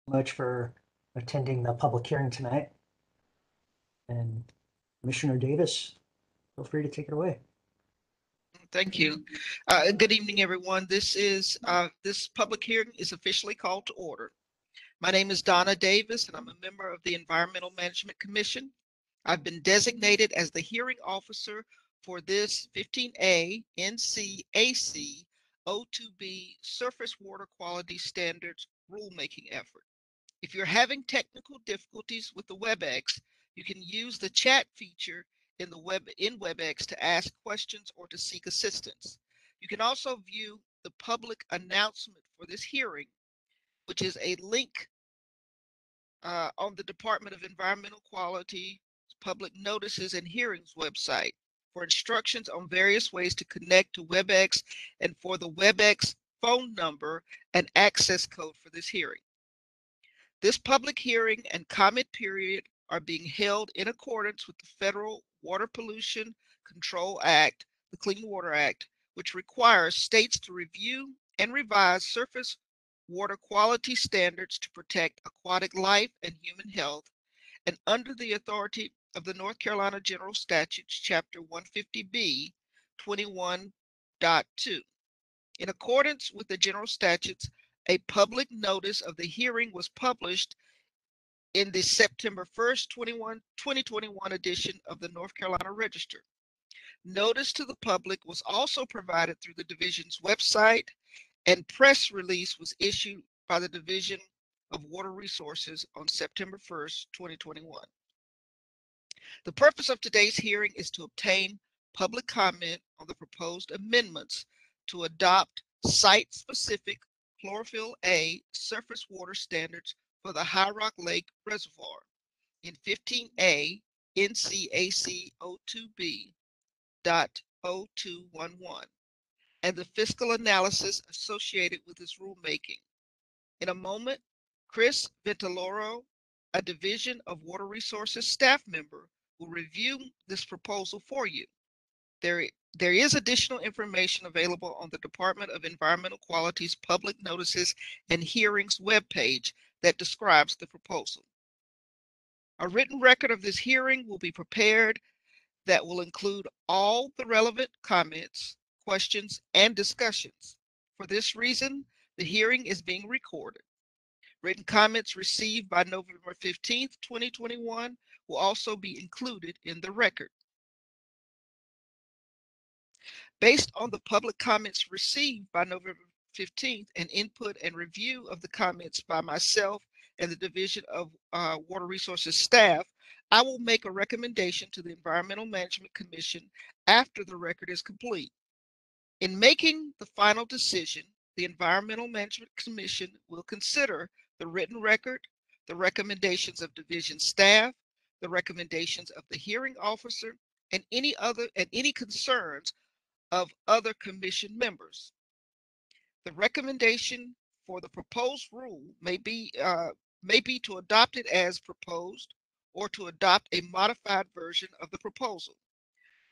Much for attending the public hearing tonight. And Commissioner Davis, feel free to take it away. Thank you. Good evening, everyone. This public hearing is officially called to order. My name is Donna Davis, and I'm a member of the Environmental Management Commission. I've been designated as the hearing officer for this 15A NCAC O2B Surface Water Quality Standards rulemaking effort. If you're having technical difficulties with the WebEx, you can use the chat feature in WebEx to ask questions or to seek assistance. You can also view the public announcement for this hearing, which is a link on the Department of Environmental Quality Public Notices and Hearings website for instructions on various ways to connect to WebEx and for the WebEx phone number and access code for this hearing. This public hearing and comment period are being held in accordance with the Federal Water Pollution Control Act, the Clean Water Act, which requires states to review and revise surface water quality standards to protect aquatic life and human health, and under the authority of the North Carolina General Statutes, Chapter 150B, 21.2. In accordance with the General Statutes, a public notice of the hearing was published in the September 1st, 2021 edition of the North Carolina Register. Notice to the public was also provided through the division's website, and press release was issued by the Division of Water Resources on September 1st, 2021. The purpose of today's hearing is to obtain public comment on the proposed amendments to adopt site-specific chlorophyll A surface water standards for the High Rock Lake Reservoir in 15A NCAC 02B.0211 and the fiscal analysis associated with this rulemaking. In a moment, Chris Ventiloro, a Division of Water Resources staff member, will review this proposal for you. There is additional information available on the Department of Environmental Quality's Public Notices and Hearings webpage that describes the proposal. A written record of this hearing will be prepared that will include all the relevant comments, questions, and discussions. For this reason, the hearing is being recorded. Written comments received by November 15th, 2021 will also be included in the record. Based on the public comments received by November 15th and input and review of the comments by myself and the Division of Water Resources staff, I will make a recommendation to the Environmental Management Commission after the record is complete. In making the final decision, the Environmental Management Commission will consider the written record, the recommendations of division staff, the recommendations of the hearing officer, and any concerns of other commission members. The recommendation for the proposed rule may be to adopt it as proposed or to adopt a modified version of the proposal.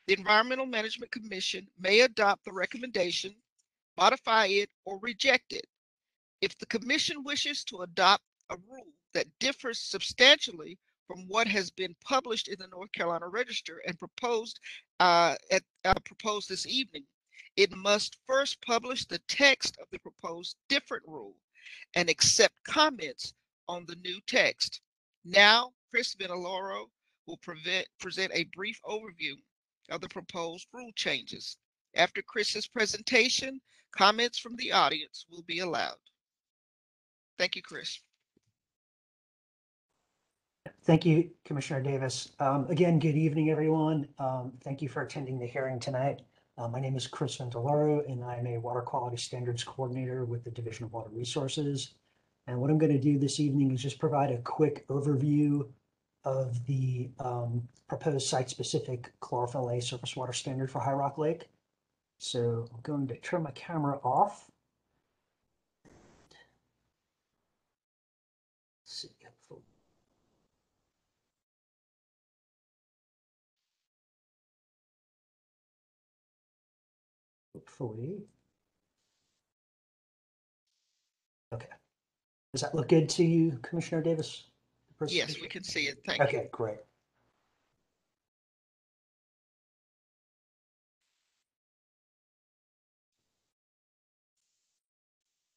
The Environmental Management Commission may adopt the recommendation, modify it, or reject it. If the commission wishes to adopt a rule that differs substantially from what has been published in the North Carolina Register and proposed this evening, it must first publish the text of the proposed different rule and accept comments on the new text. Now, Chris Ventiloro will present a brief overview of the proposed rule changes. After Chris's presentation, comments from the audience will be allowed. Thank you, Chris. Thank you, Commissioner Davis. Again, good evening, everyone. Thank you for attending the hearing tonight. My name is Chris Ventiloro, and I'm a Water Quality Standards Coordinator with the Division of Water Resources. And what I'm going to do this evening is just provide a quick overview of the proposed site-specific chlorophyll A surface water standard for High Rock Lake. So I'm going to turn my camera off. Let's see. Hopefully. Okay. Does that look good to you, Commissioner Davis? Yes, we can see it. Thank you. Okay, great.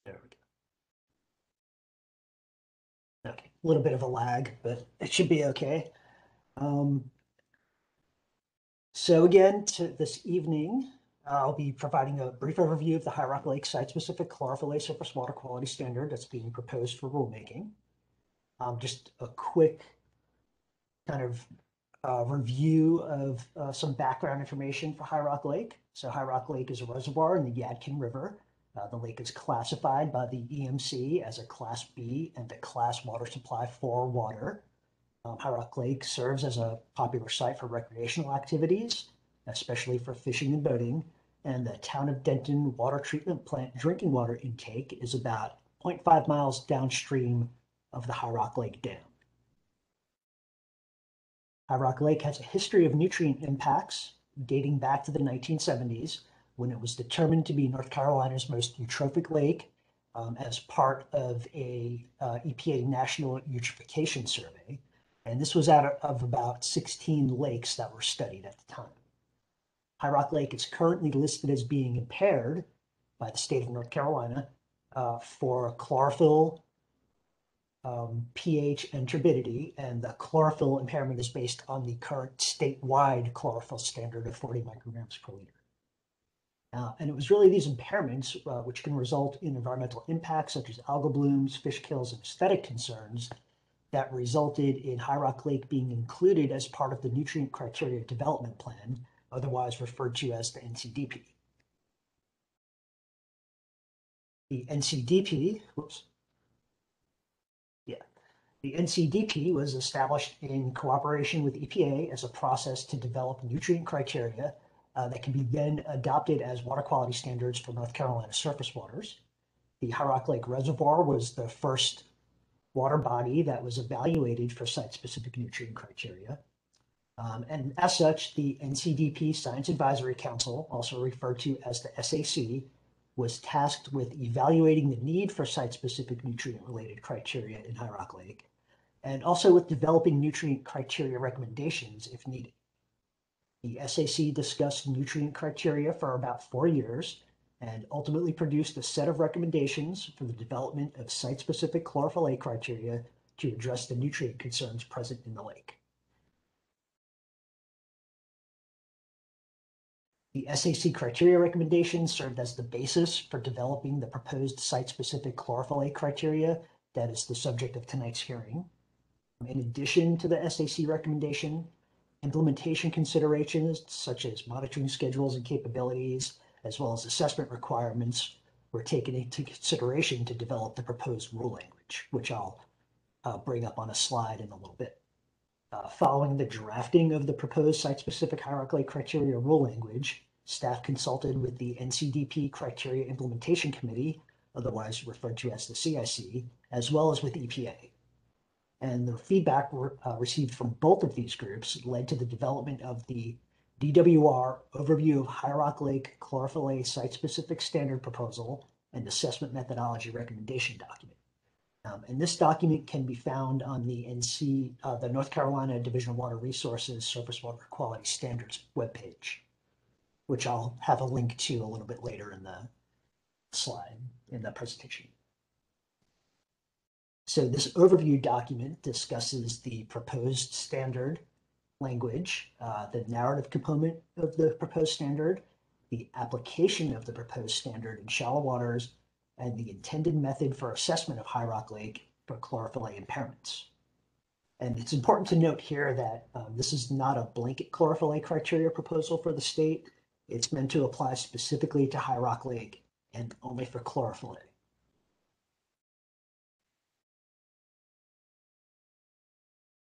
There we go. Okay, a little bit of a lag, but it should be okay. So again, this evening, I'll be providing a brief overview of the High Rock Lake site-specific chlorophyll surface water quality standard that's being proposed for rulemaking. Just a quick kind of review of some background information for High Rock Lake. So High Rock Lake is a reservoir in the Yadkin River. The lake is classified by the EMC as a Class B and a Class Water Supply for water. High Rock Lake serves as a popular site for recreational activities, especially for fishing and boating. And the town of Denton water treatment plant drinking water intake is about 0.5 miles downstream of the High Rock Lake Dam. High Rock Lake has a history of nutrient impacts dating back to the 1970s, when it was determined to be North Carolina's most eutrophic lake as part of a EPA National Eutrophication Survey. And this was out of about 16 lakes that were studied at the time. High Rock Lake is currently listed as being impaired by the state of North Carolina for chlorophyll, pH, and turbidity, and the chlorophyll impairment is based on the current statewide chlorophyll standard of 40 micrograms per liter. And it was really these impairments, which can result in environmental impacts such as algal blooms, fish kills, and aesthetic concerns, that resulted in High Rock Lake being included as part of the Nutrient Criteria Development Plan, otherwise referred to as the NCDP. The NCDP, the NCDP was established in cooperation with EPA as a process to develop nutrient criteria that can be then adopted as water quality standards for North Carolina surface waters. The High Rock Lake Reservoir was the first water body that was evaluated for site-specific nutrient criteria. And as such, the NCDP Science Advisory Council, also referred to as the SAC, was tasked with evaluating the need for site-specific nutrient-related criteria in High Rock Lake, and also with developing nutrient criteria recommendations if needed. The SAC discussed nutrient criteria for about 4 years and ultimately produced a set of recommendations for the development of site-specific chlorophyll A criteria to address the nutrient concerns present in the lake. The SAC criteria recommendations served as the basis for developing the proposed site-specific chlorophyll A criteria that is the subject of tonight's hearing. In addition to the SAC recommendation, implementation considerations such as monitoring schedules and capabilities, as well as assessment requirements, were taken into consideration to develop the proposed rule language, which I'll bring up on a slide in a little bit. Following the drafting of the proposed site-specific High Rock Lake criteria rule language, staff consulted with the NCDP Criteria Implementation Committee, otherwise referred to as the CIC, as well as with EPA. And the feedback received from both of these groups led to the development of the DWR Overview of High Rock Lake Chlorophyll A Site-Specific Standard Proposal and Assessment Methodology Recommendation document. And this document can be found on the the North Carolina Division of Water Resources Surface Water Quality Standards webpage, which I'll have a link to a little bit later in the slide in the presentation. So this overview document discusses the proposed standard language, the narrative component of the proposed standard, the application of the proposed standard in shallow waters, and the intended method for assessment of High Rock Lake for chlorophyll A impairments. And it's important to note here that this is not a blanket chlorophyll A criteria proposal for the state. It's meant to apply specifically to High Rock Lake and only for chlorophyll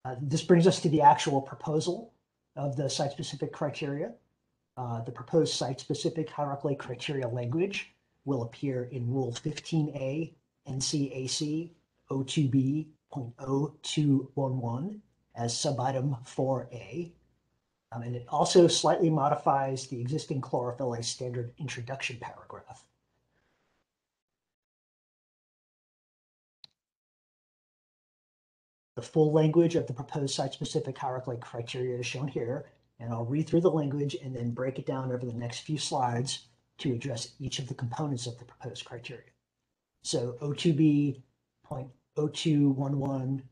A. This brings us to the actual proposal of the site-specific criteria. The proposed site-specific High Rock Lake criteria language will appear in Rule 15A NCAC 02B.0211 as subitem 4A. And it also slightly modifies the existing chlorophyll A standard introduction paragraph. The full language of the proposed site-specific hierarchical criteria is shown here, and I'll read through the language and then break it down over the next few slides to address each of the components of the proposed criteria. So O2B.0211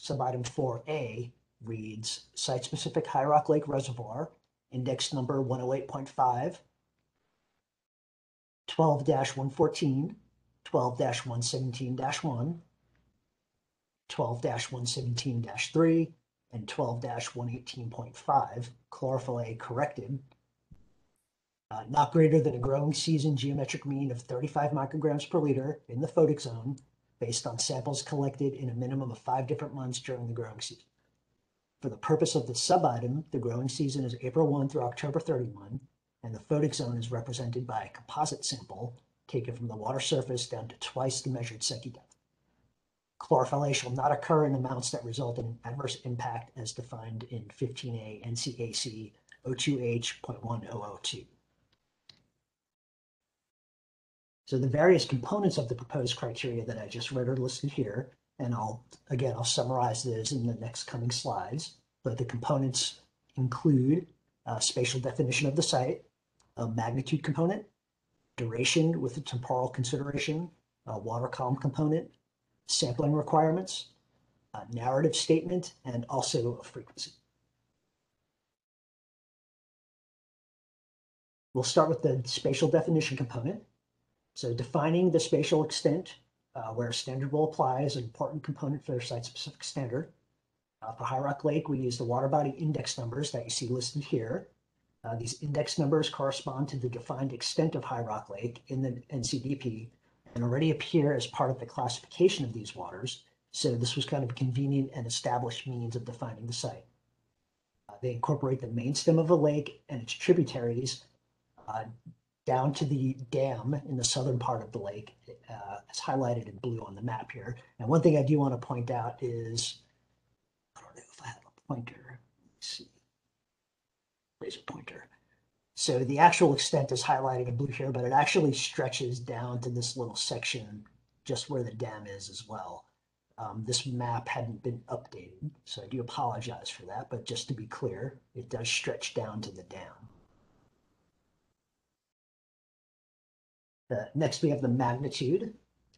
subitem 4A reads site-specific High Rock Lake Reservoir, index number 108.5, 12-114, 12-117-1, 12-117-3, and 12-118.5, chlorophyll A corrected, not greater than a growing season geometric mean of 35 micrograms per liter in the photic zone based on samples collected in a minimum of 5 different months during the growing season. For the purpose of the sub-item, the growing season is April 1 through October 31, and the photic zone is represented by a composite sample taken from the water surface down to twice the measured Secchi depth. Chlorophyll A shall not occur in amounts that result in adverse impact as defined in 15A NCAC 02H.1002. So the various components of the proposed criteria that I just read are listed here, and I'll summarize those in the next coming slides. But the components include spatial definition of the site, a magnitude component, duration with a temporal consideration, a water column component, sampling requirements, a narrative statement, and also a frequency. We'll start with the spatial definition component. So defining the spatial extent where a standard will apply is an important component for their site-specific standard. For High Rock Lake, we use the water body index numbers that you see listed here. These index numbers correspond to the defined extent of High Rock Lake in the NCDP and already appear as part of the classification of these waters. So this was kind of a convenient and established means of defining the site. They incorporate the main stem of the lake and its tributaries down to the dam in the southern part of the lake, as highlighted in blue on the map here. And one thing I do want to point out is, I don't know if I have a pointer. Let's see. Laser pointer. So the actual extent is highlighted in blue here, but it actually stretches down to this little section just where the dam is as well. This map hadn't been updated, so I do apologize for that, but just to be clear, it does stretch down to the dam. Next, we have the magnitude.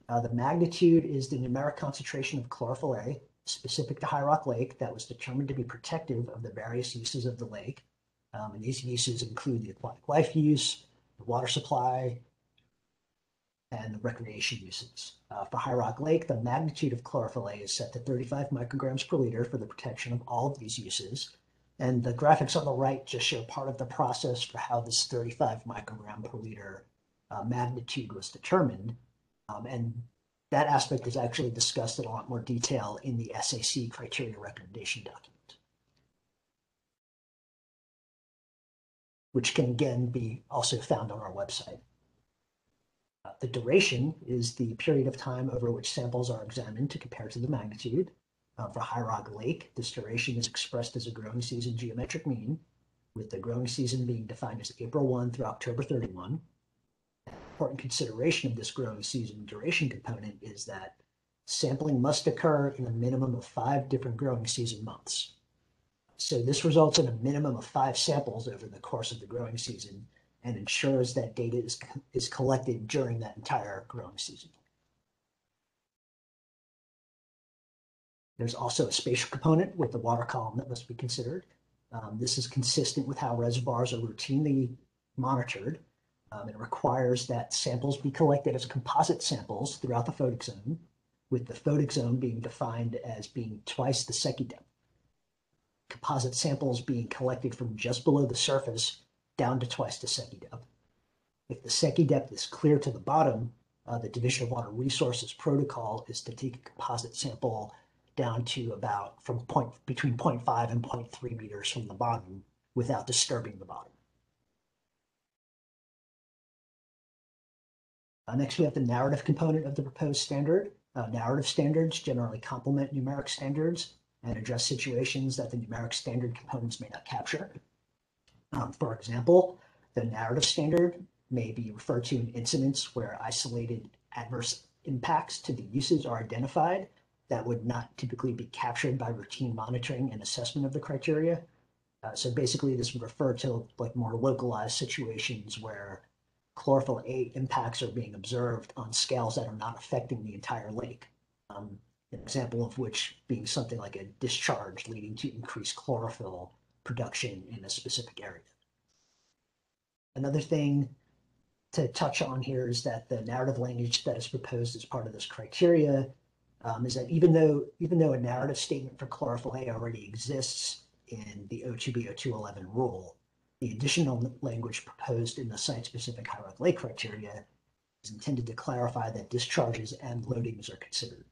The magnitude is the numeric concentration of chlorophyll A specific to High Rock Lake that was determined to be protective of the various uses of the lake. And these uses include the aquatic life use, the water supply, and the recreation uses. For High Rock Lake, the magnitude of chlorophyll A is set to 35 micrograms per liter for the protection of all of these uses. And the graphics on the right just show part of the process for how this 35 microgram per liter magnitude was determined. And that aspect is actually discussed in a lot more detail in the SAC criteria recommendation document, which can again be also found on our website. The duration is the period of time over which samples are examined to compare to the magnitude. For High Rock Lake, this duration is expressed as a growing season geometric mean, with the growing season being defined as April 1 through October 31. Important consideration of this growing season duration component is that sampling must occur in a minimum of 5 different growing season months. So this results in a minimum of 5 samples over the course of the growing season and ensures that data is collected during that entire growing season. There's also a spatial component with the water column that must be considered. This is consistent with how reservoirs are routinely monitored. It requires that samples be collected as composite samples throughout the photic zone, with the photic zone being defined as being twice the Secchi depth. Composite samples being collected from just below the surface down to twice the Secchi depth. If the Secchi depth is clear to the bottom, the Division of Water Resources protocol is to take a composite sample down to about between 0.5 and 0.3 meters from the bottom without disturbing the bottom. Next, we have the narrative component of the proposed standard. Narrative standards generally complement numeric standards and address situations that the numeric standard components may not capture. For example, the narrative standard may be referred to in incidents where isolated adverse impacts to the uses are identified, that would not typically be captured by routine monitoring and assessment of the criteria. So basically, this would refer to like more localized situations where chlorophyll A impacts are being observed on scales that are not affecting the entire lake. An example of which being something like a discharge leading to increased chlorophyll production in a specific area. Another thing to touch on here is that the narrative language that is proposed as part of this criteria is that even though a narrative statement for chlorophyll A already exists in the O2B 0211 rule, the additional language proposed in the site-specific High Rock Lake criteria is intended to clarify that discharges and loadings are considered.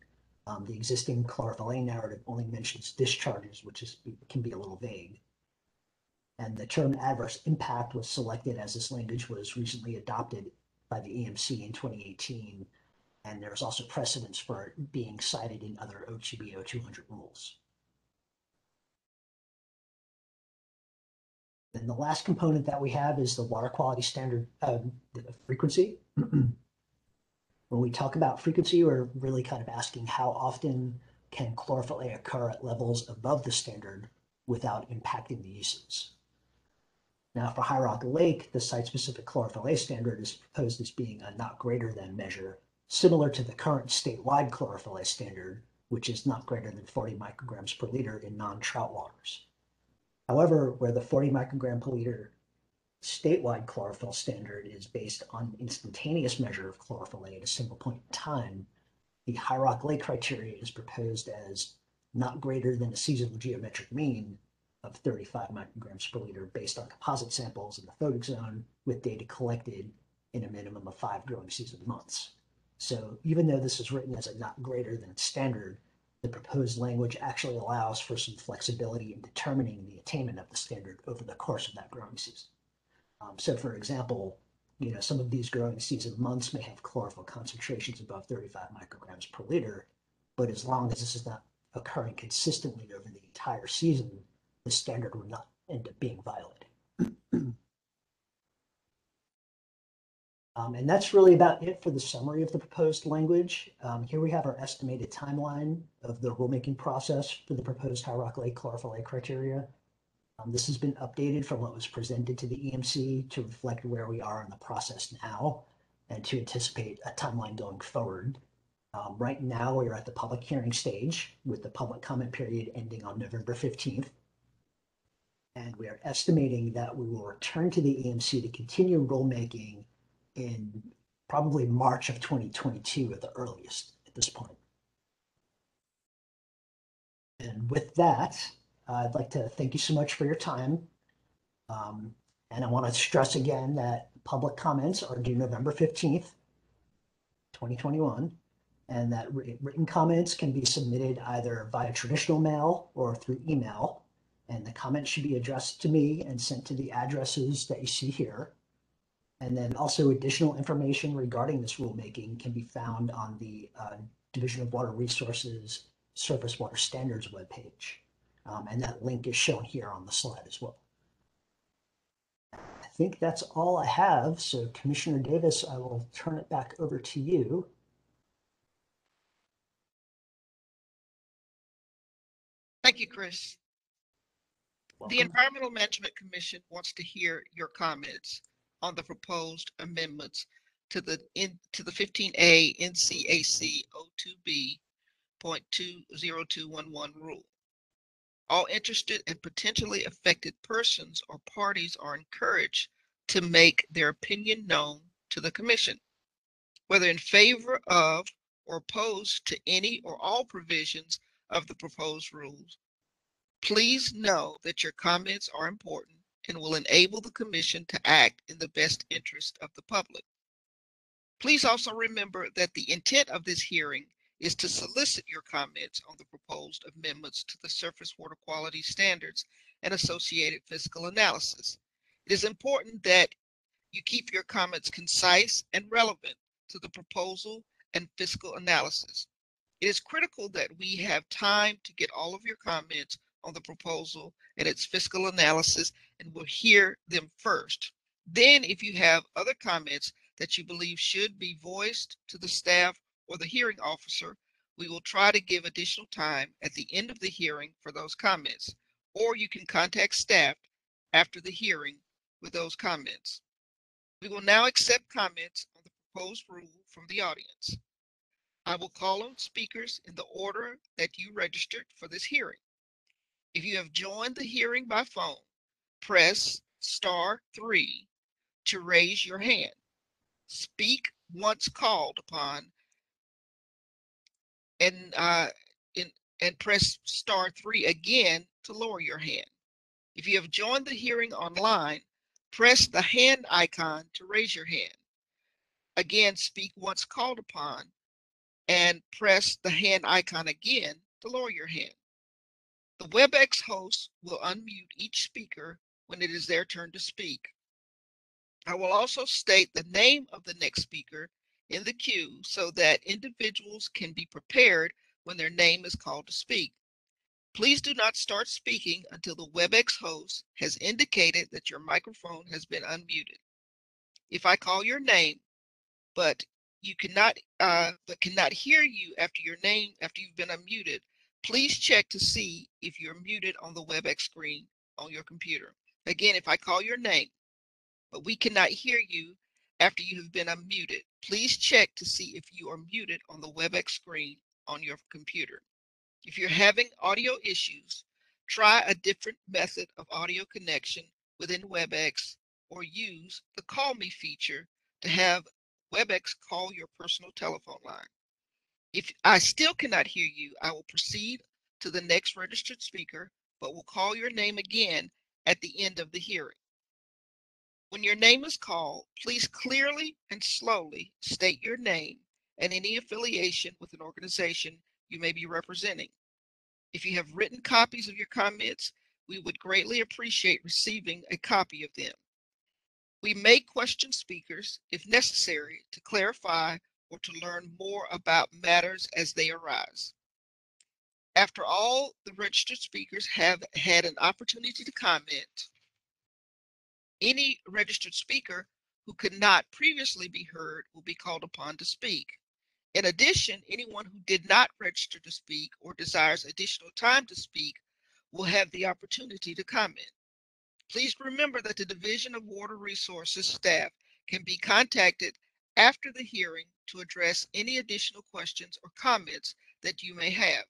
The existing chlorophyll A narrative only mentions discharges, which can be a little vague. And the term adverse impact was selected as this language was recently adopted by the EMC in 2018. And there's also precedence for it being cited in other O2B 0200 rules. Then the last component that we have is the water quality standard frequency. When we talk about frequency, we're really kind of asking how often can chlorophyll A occur at levels above the standard without impacting the uses. Now, for High Rock Lake, the site-specific chlorophyll A standard is proposed as being a not greater than measure, similar to the current statewide chlorophyll A standard, which is not greater than 40 micrograms per liter in non-trout waters. However, where the 40 microgram per liter statewide chlorophyll standard is based on instantaneous measure of chlorophyll A at a single point in time, the High Rock Lake criteria is proposed as not greater than a seasonal geometric mean of 35 micrograms per liter based on composite samples in the photic zone with data collected in a minimum of 5 growing season months. So even though this is written as a not greater than standard, the proposed language actually allows for some flexibility in determining the attainment of the standard over the course of that growing season. So for example, some of these growing season months may have chlorophyll concentrations above 35 micrograms per liter, but as long as this is not occurring consistently over the entire season, the standard would not end up being violated. And that's really about it for the summary of the proposed language. Here we have our estimated timeline of the rulemaking process for the proposed High Rock Lake chlorophyll A criteria. This has been updated from what was presented to the EMC to reflect where we are in the process now and to anticipate a timeline going forward. Right now, we are at the public hearing stage with the public comment period ending on November 15th. And we are estimating that we will return to the EMC to continue rulemaking in probably March of 2022 at the earliest at this point. And with that, I'd like to thank you so much for your time. And I want to stress again that public comments are due November 15th, 2021, and that written comments can be submitted either via traditional mail or through email. And the comments should be addressed to me and sent to the addresses that you see here. And then also additional information regarding this rulemaking can be found on the Division of Water Resources Surface Water Standards webpage. And that link is shown here on the slide as well. I think that's all I have. So Commissioner Davis, I will turn it back over to you. Thank you, Chris. Welcome. The Environmental Management Commission wants to hear your comments on the proposed amendments to the 15A NCAC 02B.20211 rule. All interested and potentially affected persons or parties are encouraged to make their opinion known to the Commission, whether in favor of or opposed to any or all provisions of the proposed rules. Please know that your comments are important and will enable the Commission to act in the best interest of the public. Please also remember that the intent of this hearing is to solicit your comments on the proposed amendments to the surface water quality standards and associated fiscal analysis. It is important that you keep your comments concise and relevant to the proposal and fiscal analysis. It is critical that we have time to get all of your comments on the proposal and its fiscal analysis, and we'll hear them first. Then, if you have other comments that you believe should be voiced to the staff or the hearing officer, We will try to give additional time at the end of the hearing for those comments, or you can contact staff after the hearing with those comments. We will now accept comments on the proposed rule from the audience. I will call on speakers in the order that you registered for this hearing. If you have joined the hearing by phone, press *3 to raise your hand. Speak once called upon and press *3 again to lower your hand. If you have joined the hearing online, press the hand icon to raise your hand. Again, speak once called upon and press the hand icon again to lower your hand. The WebEx host will unmute each speaker when it is their turn to speak. I will also state the name of the next speaker in the queue so that individuals can be prepared when their name is called to speak. Please do not start speaking until the WebEx host has indicated that your microphone has been unmuted. If I call your name, but cannot hear you after you've been unmuted, please check to see if you're muted on the WebEx screen on your computer. Again, if I call your name, but we cannot hear you after you have been unmuted, please check to see if you are muted on the WebEx screen on your computer. If you're having audio issues, try a different method of audio connection within WebEx or use the Call Me feature to have WebEx call your personal telephone line. If I still cannot hear you, I will proceed to the next registered speaker, but will call your name again at the end of the hearing. When your name is called, please clearly and slowly state your name and any affiliation with an organization you may be representing. If you have written copies of your comments, we would greatly appreciate receiving a copy of them. We may question speakers if necessary to clarify or to learn more about matters as they arise. After all the registered speakers have had an opportunity to comment, any registered speaker who could not previously be heard will be called upon to speak. In addition, anyone who did not register to speak or desires additional time to speak will have the opportunity to comment. Please remember that the Division of Water Resources staff can be contacted after the hearing to address any additional questions or comments that you may have.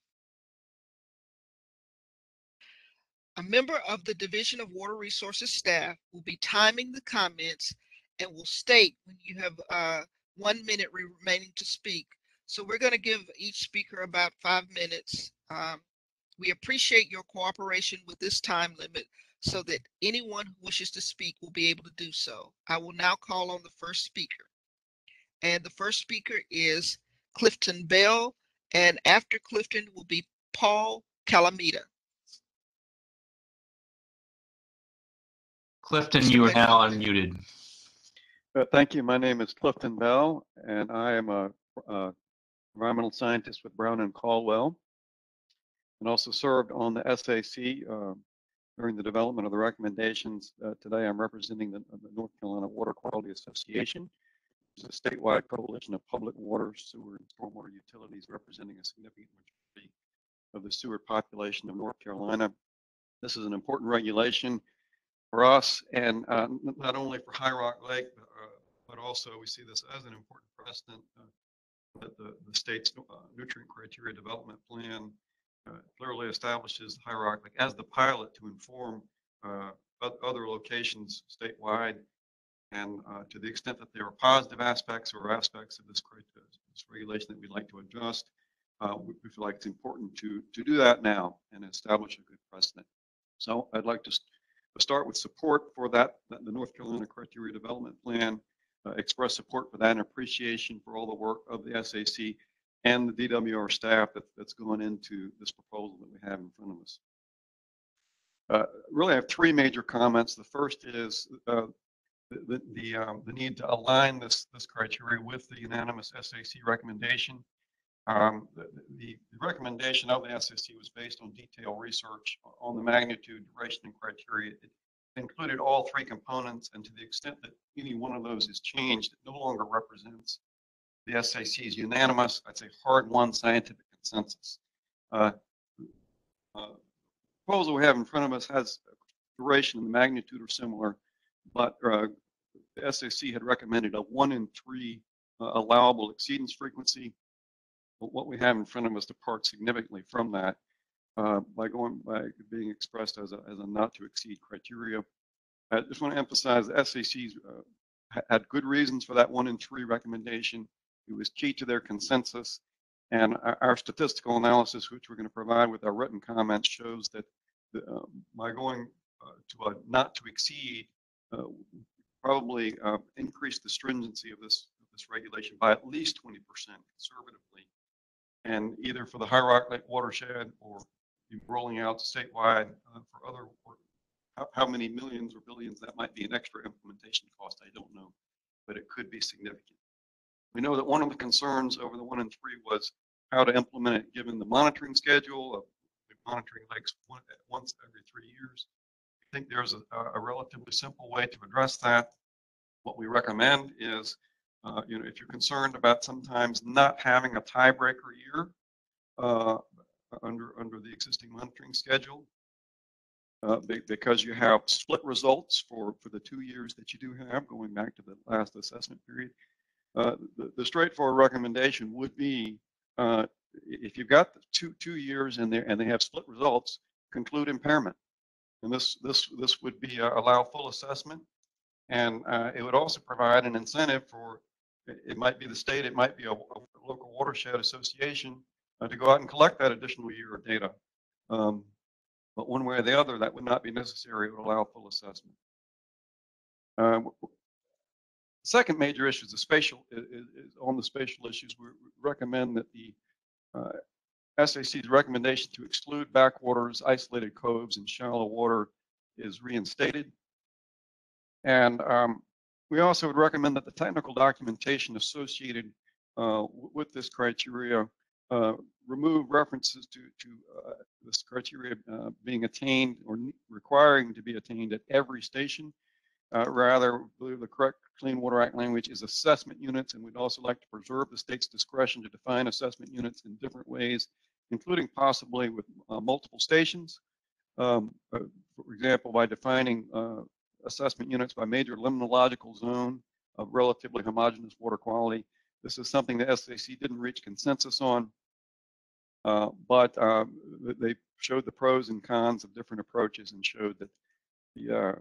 A member of the Division of Water Resources staff will be timing the comments and will state when you have 1 minute remaining to speak. So we're going to give each speaker about 5 minutes. We appreciate your cooperation with this time limit so that anyone who wishes to speak will be able to do so. I will now call on the first speaker. And the first speaker is Clifton Bell, and after Clifton will be Paul Calamita. Clifton, you are now unmuted. Thank you. My name is Clifton Bell, and I am a environmental scientist with Brown and Caldwell, and also served on the SAC during the development of the recommendations. Today, I'm representing the North Carolina Water Quality Association, which is a statewide coalition of public water, sewer, and stormwater utilities representing a significant majority of the sewer population of North Carolina. This is an important regulation for us, and not only for High Rock Lake, but also we see this as an important precedent that the state's nutrient criteria development plan clearly establishes High Rock Lake as the pilot to inform other locations statewide. And to the extent that there are positive aspects or aspects of this regulation that we'd like to adjust, we feel like it's important to do that now and establish a good precedent. So I'd like to start with support for the North Carolina Criteria Development Plan, express support for that and appreciation for all the work of the SAC and the DWR staff that's gone into this proposal that we have in front of us. Really, I have three major comments. The first is the need to align this criteria with the unanimous SAC recommendation. The recommendation of the SAC was based on detailed research on the magnitude, duration, and criteria. It included all three components, and to the extent that any one of those is changed, it no longer represents the SAC's unanimous, I'd say hard-won scientific consensus. Uh, Proposal we have in front of us has duration and magnitude are similar, but the SAC had recommended a 1 in 3 allowable exceedance frequency. But what we have in front of us departs significantly from that by being expressed as a not to exceed criteria. I just want to emphasize the SACs had good reasons for that 1 in 3 recommendation. It was key to their consensus, and our statistical analysis, which we're going to provide with our written comments, shows that by going to a not to exceed probably increase the stringency of this regulation by at least 20% conservatively, and either for the High Rock Lake watershed or rolling out statewide for other, how many millions or billions that might be an extra implementation cost, I don't know, but it could be significant. We know that one of the concerns over the 1 in 3 was how to implement it given the monitoring schedule of monitoring lakes once every 3 years. I think there's a relatively simple way to address that. What we recommend is, if you're concerned about sometimes not having a tiebreaker year under the existing monitoring schedule, because you have split results for the 2 years that you do have, going back to the last assessment period, the straightforward recommendation would be, if you've got the two years in there and they have split results, conclude impairment. And this would be allow full assessment, and it would also provide an incentive for, it might be the state, it might be a local watershed association to go out and collect that additional year of data. But one way or the other, that would not be necessary. It would allow full assessment. Second major issue is the spatial. On the spatial issues, we recommend that the SAC's recommendation to exclude backwaters, isolated coves, and shallow water is reinstated. And we also would recommend that the technical documentation associated with this criteria remove references to this criteria being attained or requiring to be attained at every station. Rather, the correct Clean Water Act language is assessment units, and we'd also like to preserve the state's discretion to define assessment units in different ways, including possibly with multiple stations. For example, by defining assessment units by major limnological zone of relatively homogeneous water quality. This is something the SAC didn't reach consensus on, but they showed the pros and cons of different approaches and showed that the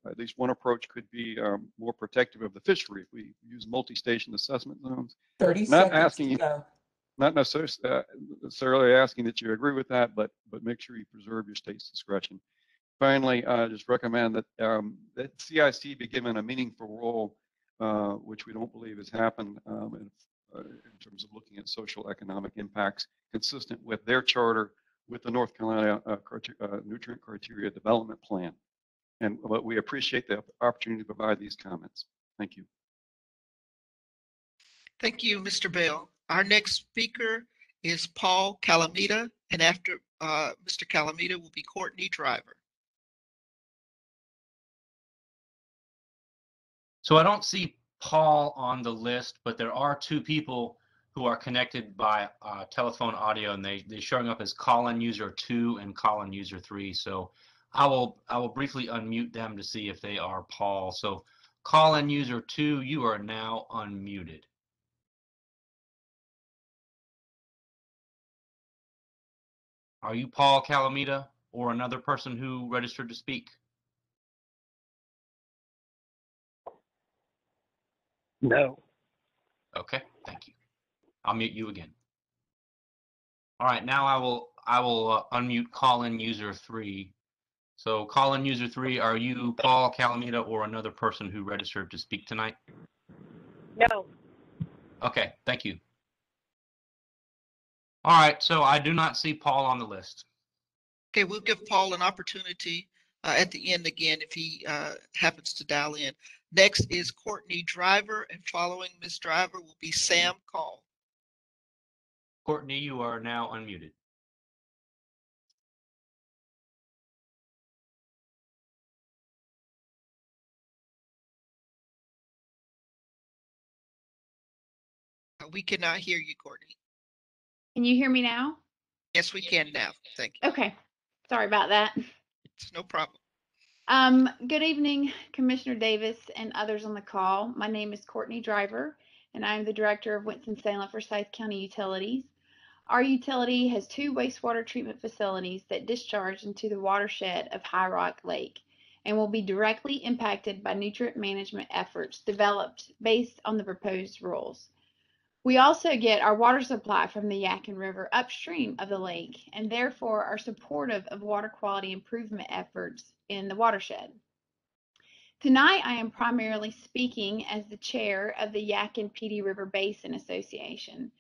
at least one approach could be more protective of the fishery if we use multi-station assessment zones. 30 Not seconds asking to you, go. not necessarily asking that you agree with that, but make sure you preserve your state's discretion. Finally, just recommend that that CIC be given a meaningful role, which we don't believe has happened in terms of looking at social economic impacts consistent with their charter with the North Carolina Nutrient Criteria Development Plan. But we appreciate the opportunity to provide these comments. Thank you. Thank you, Mr. Bell. Our next speaker is Paul Calamita, and after Mr. Calamita will be Courtney Driver. So I don't see Paul on the list, but there are 2 people who are connected by telephone audio, and they're showing up as call-in user 2 and call-in user 3. So I will briefly unmute them to see if they are Paul. So call-in user 2, you are now unmuted. Are you Paul Calamita or another person who registered to speak? No. Okay, thank you. I'll mute you again. All right, now I will unmute call-in user 3. So call-in user 3, are you Paul Calamita or another person who registered to speak tonight? No. Okay, thank you. All right, so I do not see Paul on the list. Okay, we'll give Paul an opportunity at the end again if he happens to dial in. Next is Courtney Driver, and following Ms. Driver will be Sam Call. Courtney, you are now unmuted. We cannot hear you, Courtney. Can you hear me now? Yes, we can now. Thank you. Okay. Sorry about that. It's no problem. Good evening, Commissioner Davis and others on the call. My name is Courtney Driver, and I'm the Director of Winston-Salem Forsyth County Utilities. Our utility has 2 wastewater treatment facilities that discharge into the watershed of High Rock Lake and will be directly impacted by nutrient management efforts developed based on the proposed rules. We also get our water supply from the Yakin River upstream of the lake and therefore are supportive of water quality improvement efforts in the watershed. Tonight, I am primarily speaking as the chair of the Yakin PD River Basin Association.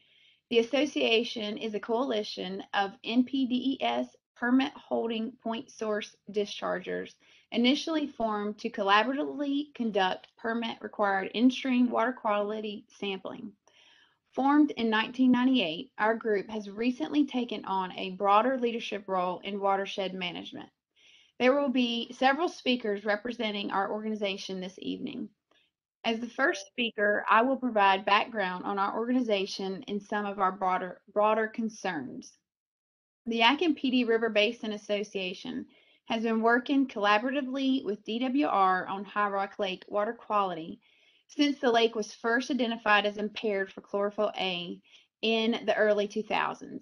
The association is a coalition of NPDES permit holding point source dischargers initially formed to collaboratively conduct permit required in-stream water quality sampling. Formed in 1998, our group has recently taken on a broader leadership role in watershed management. There will be several speakers representing our organization this evening. As the first speaker, I will provide background on our organization and some of our broader concerns. The Yakin PD River Basin Association has been working collaboratively with DWR on High Rock Lake water quality since the lake was first identified as impaired for chlorophyll A in the early 2000s.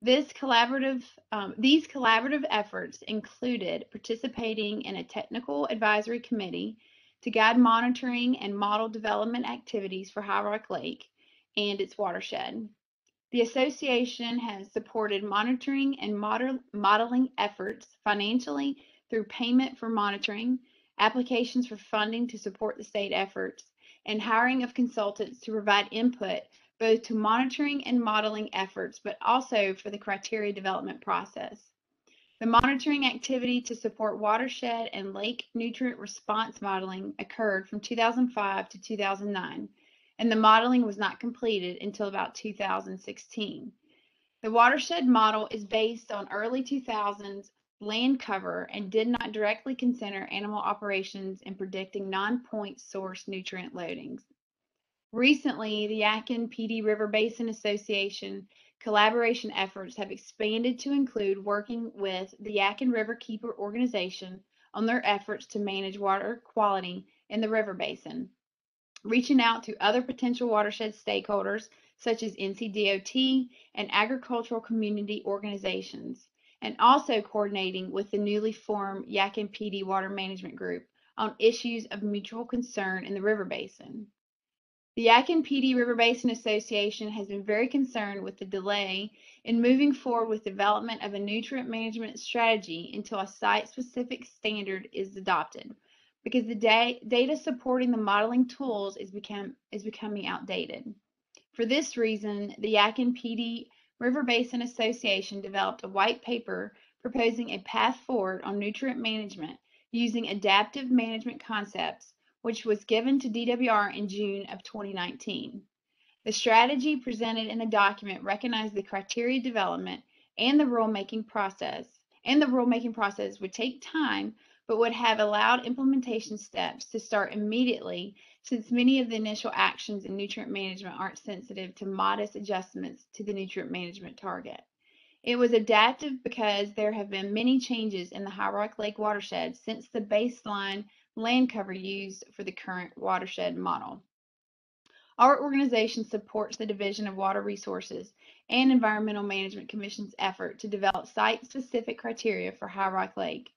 These collaborative efforts included participating in a technical advisory committee to guide monitoring and model development activities for High Rock Lake and its watershed. The association has supported monitoring and modeling efforts financially through payment for monitoring, applications for funding to support the state efforts, and hiring of consultants to provide input both to monitoring and modeling efforts, but also for the criteria development process. The monitoring activity to support watershed and lake nutrient response modeling occurred from 2005 to 2009, and the modeling was not completed until about 2016. The watershed model is based on early 2000s land cover and did not directly consider animal operations in predicting non-point source nutrient loadings. Recently, the Yakin PD River Basin Association collaboration efforts have expanded to include working with the Yakin River Keeper organization on their efforts to manage water quality in the river basin, reaching out to other potential watershed stakeholders such as NCDOT and agricultural community organizations, and also coordinating with the newly formed Yakin PD Water Management Group on issues of mutual concern in the river basin. The Yakin PD River Basin Association has been very concerned with the delay in moving forward with development of a nutrient management strategy until a site-specific standard is adopted, because the data supporting the modeling tools is becoming outdated. For this reason, the Yakin PD River Basin Association developed a white paper proposing a path forward on nutrient management using adaptive management concepts, which was given to DWR in June of 2019. The strategy presented in the document recognized the criteria development and the rulemaking process would take time, but would have allowed implementation steps to start immediately, since many of the initial actions in nutrient management aren't sensitive to modest adjustments to the nutrient management target. It was adaptive because there have been many changes in the High Rock Lake watershed since the baseline land cover used for the current watershed model. Our organization supports the Division of Water Resources and Environmental Management Commission's effort to develop site-specific criteria for High Rock Lake.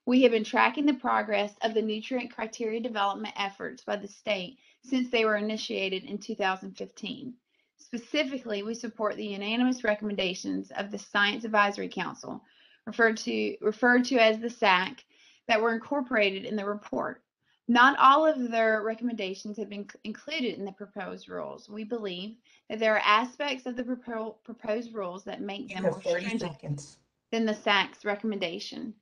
We have been tracking the progress of the nutrient criteria development efforts by the state since they were initiated in 2015. Specifically, we support the unanimous recommendations of the Science Advisory Council, referred to as the SAC, that were incorporated in the report. Not all of their recommendations have been included in the proposed rules. We believe that there are aspects of the proposed rules that make them more stringent than the SAC's recommendation.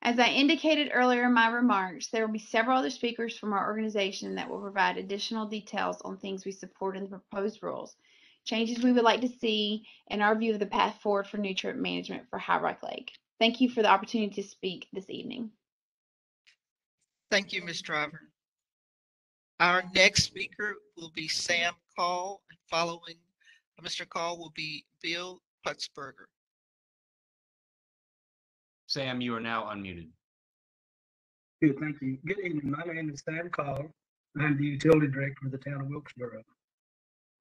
As I indicated earlier in my remarks, there will be several other speakers from our organization that will provide additional details on things we support in the proposed rules, changes we would like to see, and our view of the path forward for nutrient management for High Rock Lake. Thank you for the opportunity to speak this evening. Thank you, Ms. Driver. Our next speaker will be Sam Call, following Mr. Call will be Bill Kreutzberger. Sam, you are now unmuted. Good, thank you. Good evening. My name is Sam Call. I'm the utility director of the town of Wilkesboro.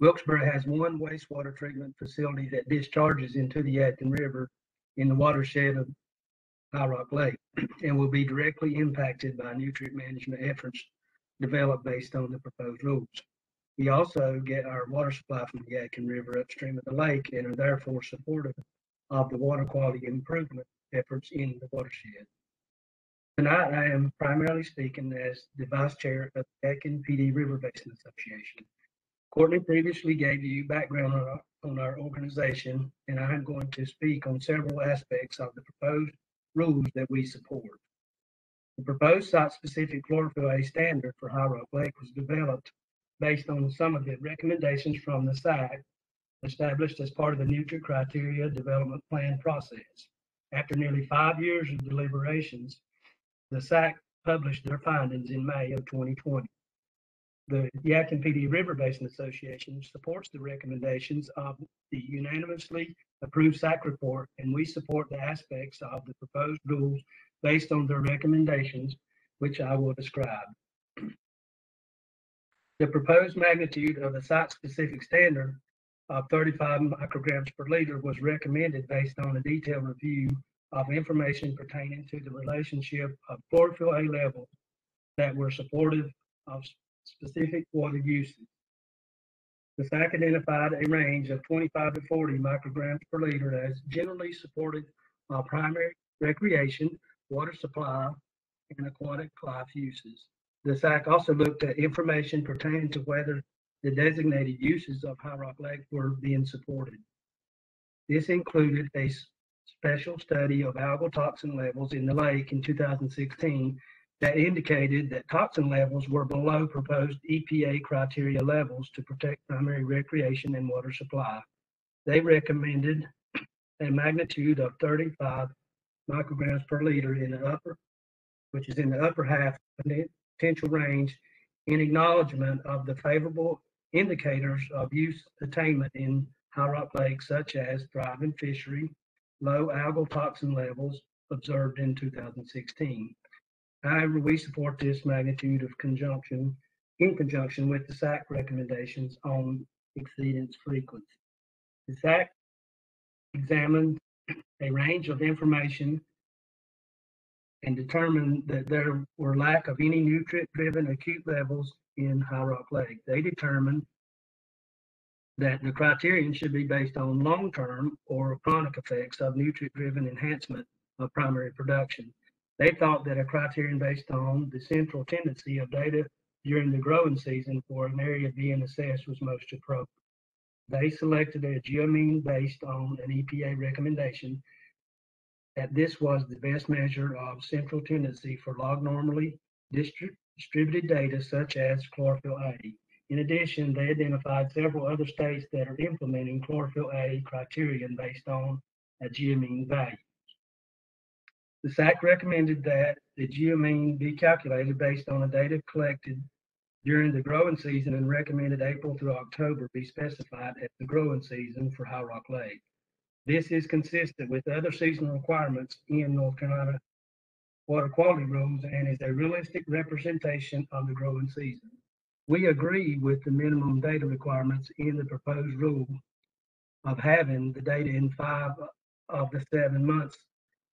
Wilkesboro has one wastewater treatment facility that discharges into the Yakin River in the watershed of High Rock Lake and will be directly impacted by nutrient management efforts developed based on the proposed rules. We also get our water supply from the Yakin River upstream of the lake and are therefore supportive of the water quality improvement efforts in the watershed. Tonight, I am primarily speaking as the vice chair of the Yakin PD River Basin Association. Courtney previously gave you background on our organization, and I am going to speak on several aspects of the proposed rules that we support. The proposed site-specific chlorophyll A standard for High Rock Lake was developed based on some of the recommendations from the SAC established as part of the nutrient criteria development plan process. After nearly 5 years of deliberations, the SAC published their findings in May of 2020. The Yakin PD River Basin Association supports the recommendations of the unanimously approved SAC report, and we support the aspects of the proposed rules based on their recommendations, which I will describe. The proposed magnitude of the site-specific standard of 35 micrograms per liter was recommended based on a detailed review of information pertaining to the relationship of chlorophyll A levels that were supportive of specific water uses. The SAC identified a range of 25 to 40 micrograms per liter as generally supportive of primary recreation, water supply, and aquatic life uses. The SAC also looked at information pertaining to whether the designated uses of High Rock Lake were being supported. This included a special study of algal toxin levels in the lake in 2016 that indicated that toxin levels were below proposed EPA criteria levels to protect primary recreation and water supply. They recommended a magnitude of 35 micrograms per liter in the upper, which is in the upper half of the potential range, in acknowledgement of the favorable indicators of use attainment in High Rock Lake, such as thriving fishery, low algal toxin levels observed in 2016. However, we support this magnitude of in conjunction with the SAC recommendations on exceedance frequency. The SAC examined a range of information and determined that there were lack of any nutrient-driven acute levels in High Rock Lake. They determined that the criterion should be based on long-term or chronic effects of nutrient-driven enhancement of primary production. They thought that a criterion based on the central tendency of data during the growing season for an area being assessed was most appropriate. They selected a geomean based on an EPA recommendation that this was the best measure of central tendency for log normally distributed data such as chlorophyll A. In addition, they identified several other states that are implementing chlorophyll A criterion based on a geomean value. The SAC recommended that the geomean be calculated based on the data collected during the growing season and recommended April through October be specified as the growing season for High Rock Lake. This is consistent with other seasonal requirements in North Carolina water quality rules and is a realistic representation of the growing season. We agree with the minimum data requirements in the proposed rule of having the data in 5 of the 7 months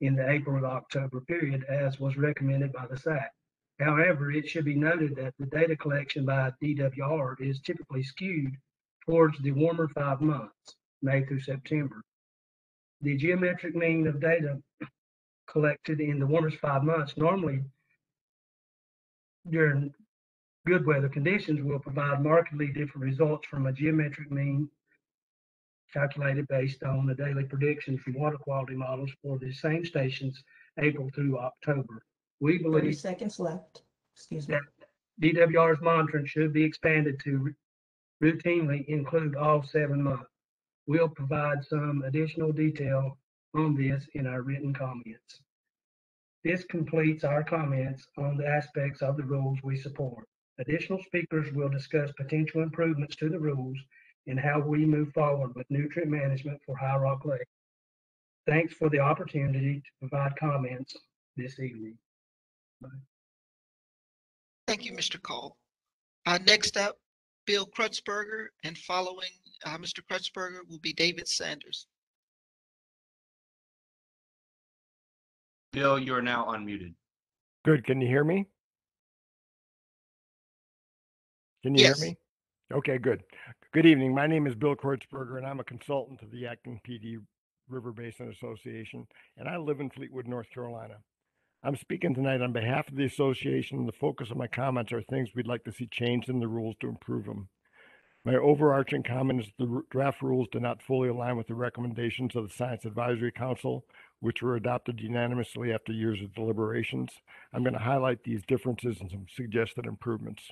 in the April to October period, as was recommended by the SAC. However, it should be noted that the data collection by DWR is typically skewed towards the warmer 5 months, May through September. The geometric mean of data collected in the warmest 5 months normally during good weather conditions will provide markedly different results from a geometric mean calculated based on the daily predictions from water quality models for the same stations April through October. We 30 believe seconds left. Excuse me. that DWR's monitoring should be expanded to routinely include all 7 months. We'll provide some additional detail on this in our written comments. This completes our comments on the aspects of the rules we support. Additional speakers will discuss potential improvements to the rules in how we move forward with nutrient management for High Rock Lake. Thanks for the opportunity to provide comments this evening. Thank you, Mr. Cole. Next up, Bill Kreutzberger, and following Mr. Kreutzberger will be David Sanders. Bill, you are now unmuted. Good. Can you hear me? Can you Yes. hear me? Okay, good. Good evening. My name is Bill Kreutzberger, and I'm a consultant to the Yakin PD River Basin Association, and I live in Fleetwood, North Carolina. I'm speaking tonight on behalf of the association, and the focus of my comments are things we'd like to see changed in the rules to improve them. My overarching comment is the draft rules do not fully align with the recommendations of the Science Advisory Council, which were adopted unanimously after years of deliberations. I'm going to highlight these differences and some suggested improvements.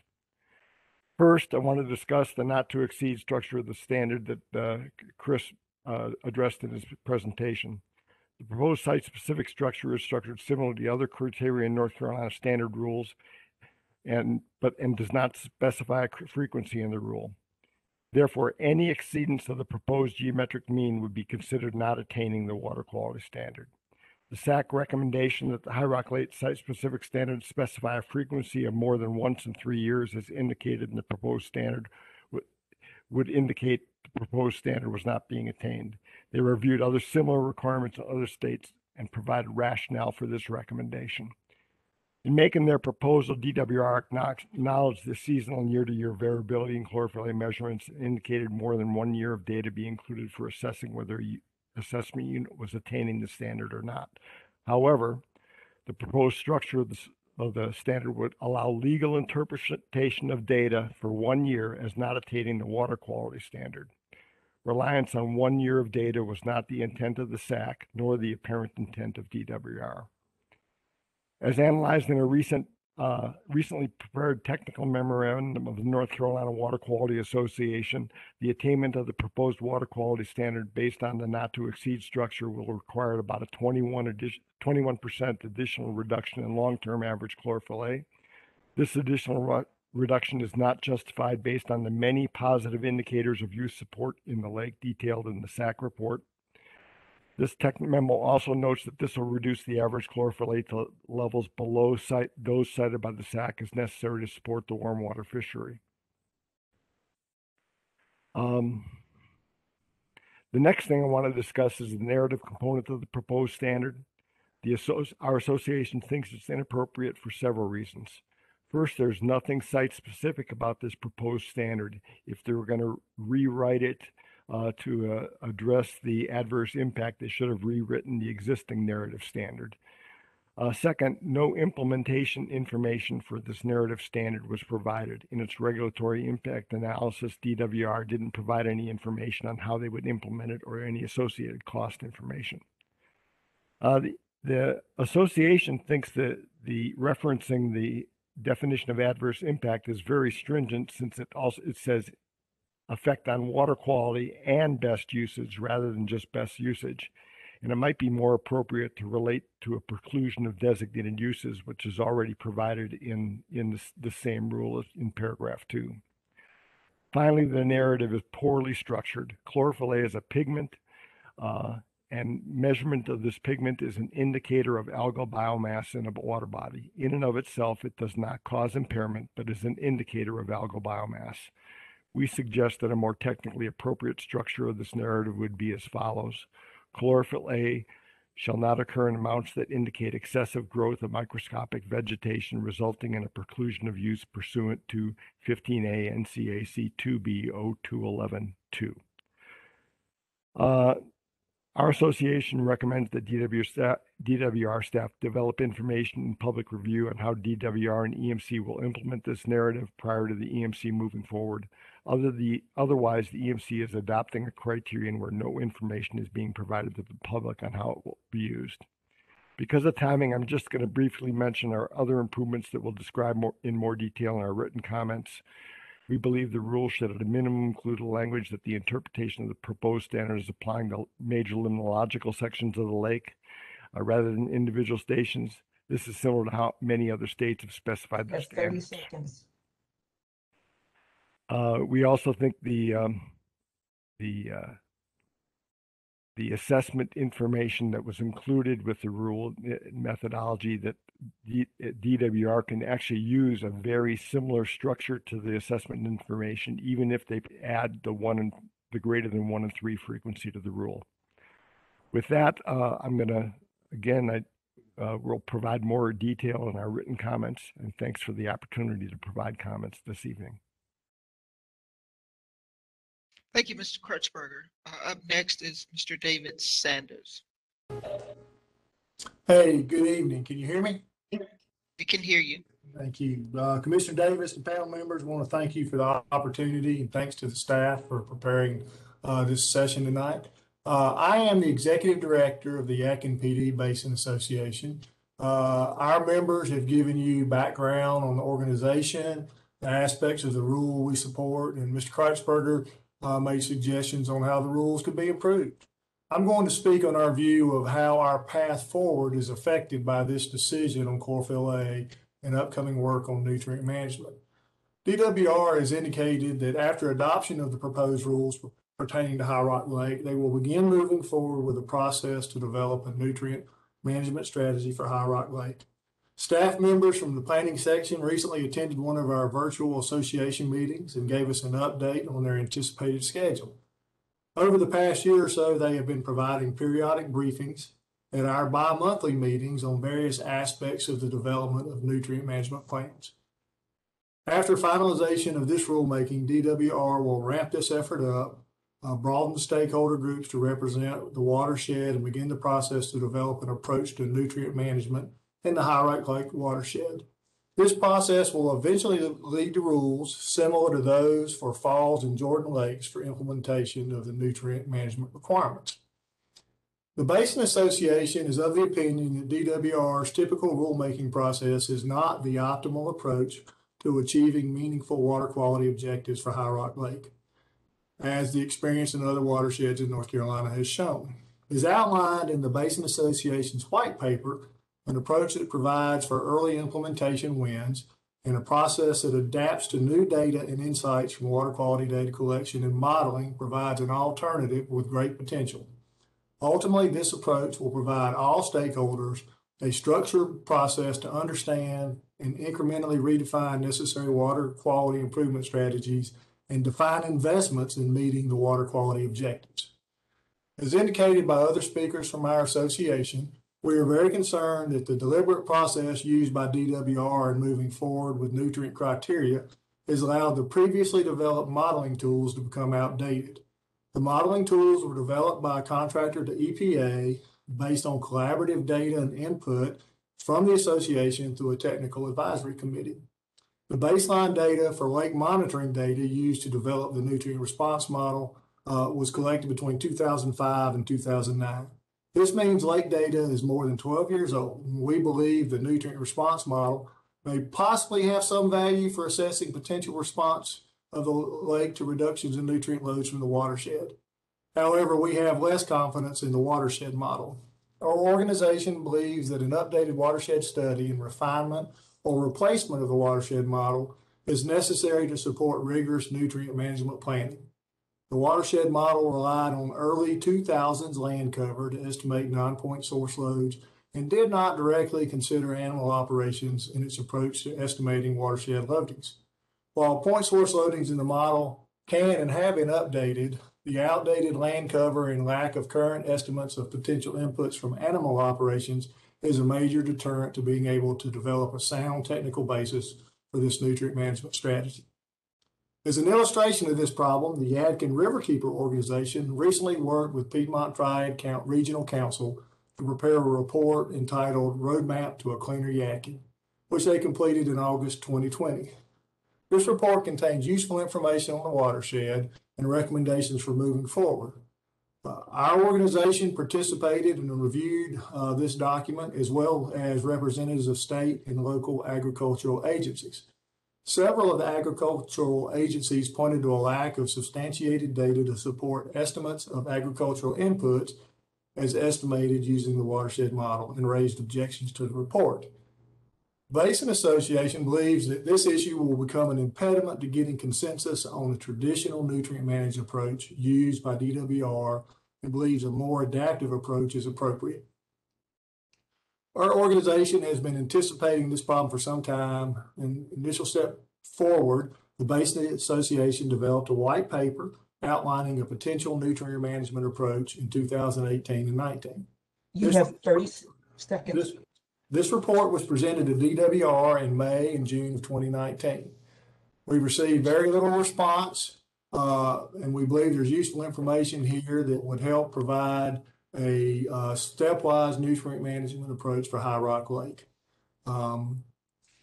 First, I want to discuss the not to exceed structure of the standard that Chris addressed in his presentation. The proposed site-specific structure is structured similar to the other criteria in North Carolina standard rules and does not specify a frequency in the rule. Therefore, any exceedance of the proposed geometric mean would be considered not attaining the water quality standard. The SAC recommendation that the High Rock Lake site-specific standards specify a frequency of more than once in 3 years, as indicated in the proposed standard, would indicate the proposed standard was not being attained. They reviewed other similar requirements in other states and provided rationale for this recommendation. In making their proposal, DWR acknowledged the seasonal and year-to-year variability in chlorophyll A measurements and indicated more than 1 year of data be included for assessing whether assessment unit was attaining the standard or not. However, the proposed structure of the standard would allow legal interpretation of data for 1 year as not attaining the water quality standard. Reliance on 1 year of data was not the intent of the SAC, nor the apparent intent of DWR. As analyzed in a recently prepared technical memorandum of the North Carolina Water Quality Association, the attainment of the proposed water quality standard based on the not to exceed structure will require about a 21% additional reduction in long-term average chlorophyll A. This additional reduction is not justified based on the many positive indicators of use support in the lake detailed in the SAC report. This technical memo also notes that this will reduce the average chlorophyll A to levels below those cited by the SAC as necessary to support the warm water fishery. The next thing I want to discuss is the narrative component of the proposed standard. Our association thinks it's inappropriate for several reasons. First, there's nothing site-specific about this proposed standard. If they were going to rewrite it to address the adverse impact, they should have rewritten the existing narrative standard. Second, no implementation information for this narrative standard was provided. In its regulatory impact analysis, DWR didn't provide any information on how they would implement it or any associated cost information. The association thinks that the referencing the definition of adverse impact is very stringent, since it says effect on water quality and best usage rather than just best usage. And it might be more appropriate to relate to a preclusion of designated uses, which is already provided in the same rule as in paragraph 2. Finally, the narrative is poorly structured. Chlorophyll A is a pigment, and measurement of this pigment is an indicator of algal biomass in a water body. In and of itself, it does not cause impairment, but is an indicator of algal biomass. We suggest that a more technically appropriate structure of this narrative would be as follows. Chlorophyll A shall not occur in amounts that indicate excessive growth of microscopic vegetation, resulting in a preclusion of use pursuant to 15A NCAC 2B 0211-2. Our association recommends that DWR staff develop information in public review on how DWR and EMC will implement this narrative prior to the EMC moving forward. Otherwise, the EMC is adopting a criterion where no information is being provided to the public on how it will be used. Because of timing, I'm just going to briefly mention our other improvements that we'll describe in more detail in our written comments. We believe the rule should at a minimum include a language that the interpretation of the proposed standard is applying to major limnological sections of the lake rather than individual stations. This is similar to how many other states have specified their standards. 30 seconds. We also think the the assessment information that was included with the rule methodology, that DWR can actually use a very similar structure to the assessment information, even if they add the greater than 1 in 3 frequency to the rule. With that, I'm going to, again, we'll provide more detail in our written comments, and thanks for the opportunity to provide comments this evening. Thank you, Mr. Kreutzberger. Up next is Mr. David Sanders. Hey, good evening. Can you hear me? We can hear you. Thank you. Commissioner Davis and panel members, I want to thank you for the opportunity, and thanks to the staff for preparing this session tonight. I am the executive director of the Yakin PD Basin Association. Our members have given you background on the organization, the aspects of the rule we support, and Mr. Kreutzberger made suggestions on how the rules could be improved. I'm going to speak on our view of how our path forward is affected by this decision on chlorophyll A and upcoming work on nutrient management. DWR has indicated that after adoption of the proposed rules pertaining to High Rock Lake, they will begin moving forward with a process to develop a nutrient management strategy for High Rock Lake. Staff members from the planning section recently attended one of our virtual association meetings and gave us an update on their anticipated schedule. Over the past year or so, they have been providing periodic briefings at our bi-monthly meetings on various aspects of the development of nutrient management plans. After finalization of this rulemaking, DWR will ramp this effort up, broaden stakeholder groups to represent the watershed, and begin the process to develop an approach to nutrient management in the High Rock Lake watershed. This process will eventually lead to rules similar to those for Falls and Jordan Lakes for implementation of the nutrient management requirements. The Basin Association is of the opinion that DWR's typical rulemaking process is not the optimal approach to achieving meaningful water quality objectives for High Rock Lake, as the experience in other watersheds in North Carolina has shown. As outlined in the Basin Association's white paper, an approach that provides for early implementation wins, and a process that adapts to new data and insights from water quality data collection and modeling provides an alternative with great potential. Ultimately, this approach will provide all stakeholders a structured process to understand and incrementally redefine necessary water quality improvement strategies and define investments in meeting the water quality objectives. As indicated by other speakers from our association, we are very concerned that the deliberate process used by DWR in moving forward with nutrient criteria has allowed the previously developed modeling tools to become outdated. The modeling tools were developed by a contractor to EPA based on collaborative data and input from the association through a technical advisory committee. The baseline data for lake monitoring data used to develop the nutrient response model was collected between 2005 and 2009. This means lake data is more than 12 years old. We believe the nutrient response model may possibly have some value for assessing potential response of the lake to reductions in nutrient loads from the watershed. However, we have less confidence in the watershed model. Our organization believes that an updated watershed study and refinement or replacement of the watershed model is necessary to support rigorous nutrient management planning. The watershed model relied on early 2000s land cover to estimate non-point source loads and did not directly consider animal operations in its approach to estimating watershed loadings. While point source loadings in the model can and have been updated, the outdated land cover and lack of current estimates of potential inputs from animal operations is a major deterrent to being able to develop a sound technical basis for this nutrient management strategy. As an illustration of this problem, the Yakin Riverkeeper organization recently worked with Piedmont Triad Regional Council to prepare a report entitled Roadmap to a Cleaner Yakin, which they completed in August 2020. This report contains useful information on the watershed and recommendations for moving forward. Our organization participated and reviewed this document, as well as representatives of state and local agricultural agencies. Several of the agricultural agencies pointed to a lack of substantiated data to support estimates of agricultural inputs as estimated using the watershed model and raised objections to the report. Basin Association believes that this issue will become an impediment to getting consensus on the traditional nutrient management approach used by DWR and believes a more adaptive approach is appropriate. Our organization has been anticipating this problem for some time. An initial step forward, the Basin Association developed a white paper outlining a potential nutrient management approach in 2018 and 19. You have 30 seconds. This report was presented to DWR in May and June of 2019. We received very little response, and we believe there's useful information here that would help provide a stepwise nutrient management approach for High Rock Lake.